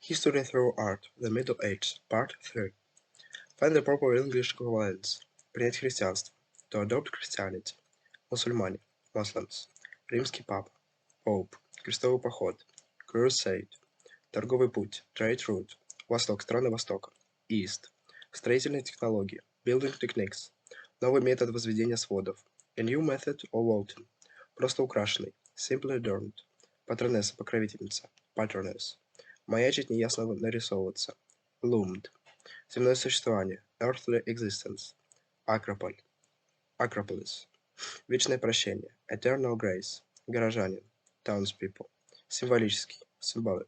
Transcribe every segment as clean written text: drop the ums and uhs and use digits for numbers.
History through Art, the Middle Ages, Part 3. Find the proper English equivalents. Принять христианство. To adopt Christianity. Мусульмане. Muslims. Римский папа. Pope. Крестовый поход. Crusade. Торговый путь. Trade route. Восток. Страны Востока. East. Строительные технологии. Building techniques. Новый метод возведения сводов. A new method of vaulting. Просто украшенный. Simply adorned. Патронесса, покровительница. Patroness. Маячить, неясно нарисовываться. Loomed. Земное существование. Earthly existence. Акрополь. Acropolis. Вечное прощение. Eternal grace. Горожанин. Townspeople. Символический. Symbolic.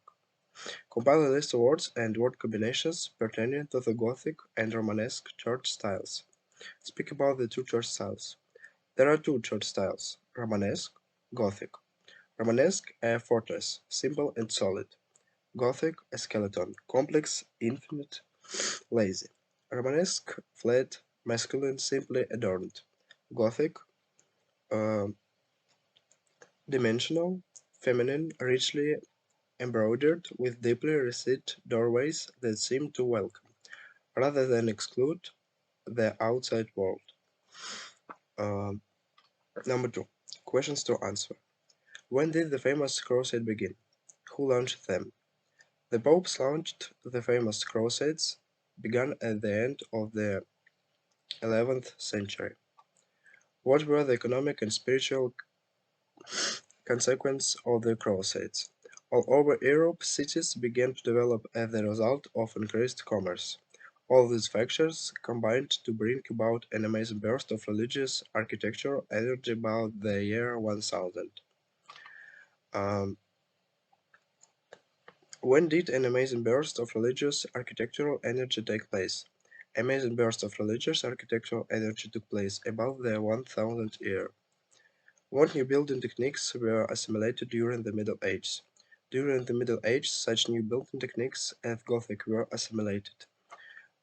Compile a list of words and word combinations pertaining to the Gothic and Romanesque church styles. Speak about the two church styles. There are two church styles. Romanesque, Gothic. Romanesque, a fortress, simple and solid. Gothic, a skeleton, complex, infinite, lazy. Romanesque, flat, masculine, simply adorned. Gothic, dimensional, feminine, richly embroidered, with deeply recessed doorways that seem to welcome, rather than exclude, the outside world. Number 2. Questions to answer. When did the famous crusade begin? Who launched them? The popes launched the famous crusades began at the end of the 11th century. What were the economic and spiritual consequences of the crusades? All over Europe, cities began to develop as the result of increased commerce. All these factors combined to bring about an amazing burst of religious architectural energy about the year 1000. Um, When did an amazing burst of religious architectural energy take place? Amazing burst of religious architectural energy took place about the 1000th year. What new building techniques were assimilated during the Middle Ages? During the Middle Ages, such new building techniques as Gothic were assimilated.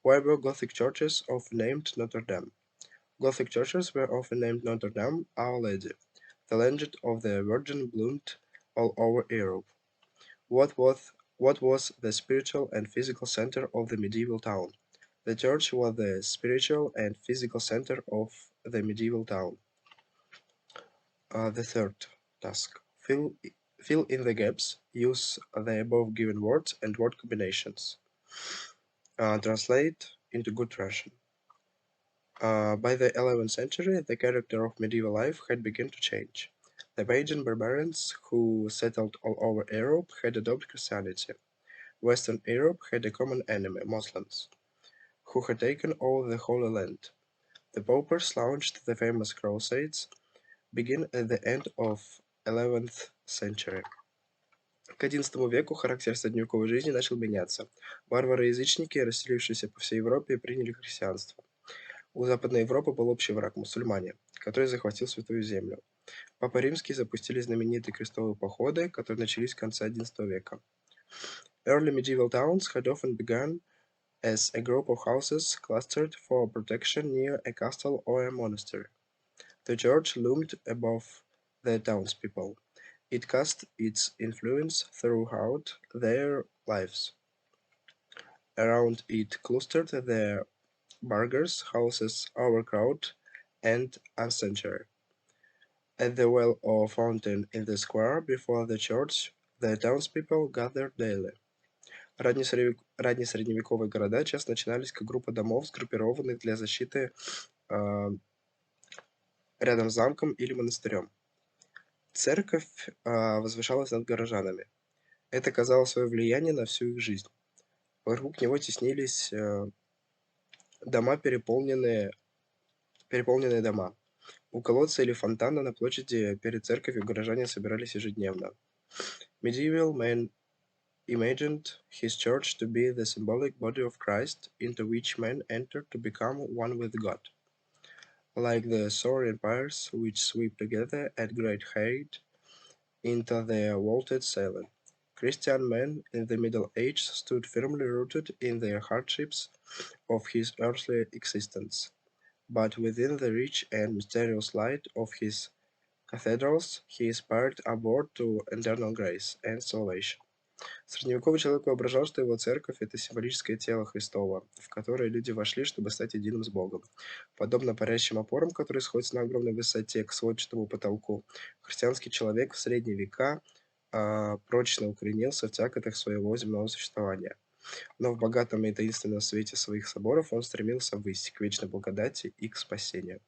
Why were Gothic churches often named Notre Dame? Gothic churches were often named Notre Dame, Our Lady. The legend of the Virgin bloomed all over Europe. What was the spiritual and physical center of the medieval town? The church was the spiritual and physical center of the medieval town. The third task. Fill in the gaps. Use the above given words and word combinations. Translate into good Russian. By the 11th century, the character of medieval life had begun to change. The pagan barbarians who settled all over Europe had adopted Christianity. Western Europe had a common enemy, Muslims, who had taken over the Holy Land. The popes launched the famous Crusades, begin at the end of 11th century. К XI веку характер средневековой жизни начал меняться. Варвары-язычники, расселившиеся по всей Европе, приняли христианство. У Западной Европы был общий враг – мусульмане, который захватил Святую Землю. Папа Римский запустили знаменитые крестовые походы, которые начались в конце XI века. Early medieval towns had often begun as a group of houses clustered for protection near a castle or a monastery. The church loomed above the townspeople. It cast its influence throughout their lives. Around it clustered the burghers' houses, overcrowded and unsanitary. At the well or fountain in the square before the church, the townspeople gathered daily. Раннесредневековые города часто начинались как группа домов, сгруппированных для защиты рядом с замком или монастырем. Церковь возвышалась над горожанами. Это оказало свое влияние на всю их жизнь. Вокруг него теснились дома, переполненные дома. У колодца или фонтана на площади перед церковью горожане собирались ежедневно. Medieval man imagined his church to be the symbolic body of Christ, into which men entered to become one with God. Like the soaring empires which sweep together at great height into the vaulted ceiling, Christian men in the Middle Ages stood firmly rooted in the hardships of his earthly existence, but within the rich and mysterious light of his cathedrals he aspired upward to eternal grace and salvation. Средневековый человек воображал, что его церковь — это символическое тело Христово, в которое люди вошли, чтобы стать единым с Богом. Подобно парящим опорам, которые сходятся на огромной высоте к сводчатому потолку, христианский человек в средние века прочно укоренился в тяготах своего земного существования. Но в богатом и таинственном свете своих соборов он стремился ввысь, к вечной благодати и к спасению.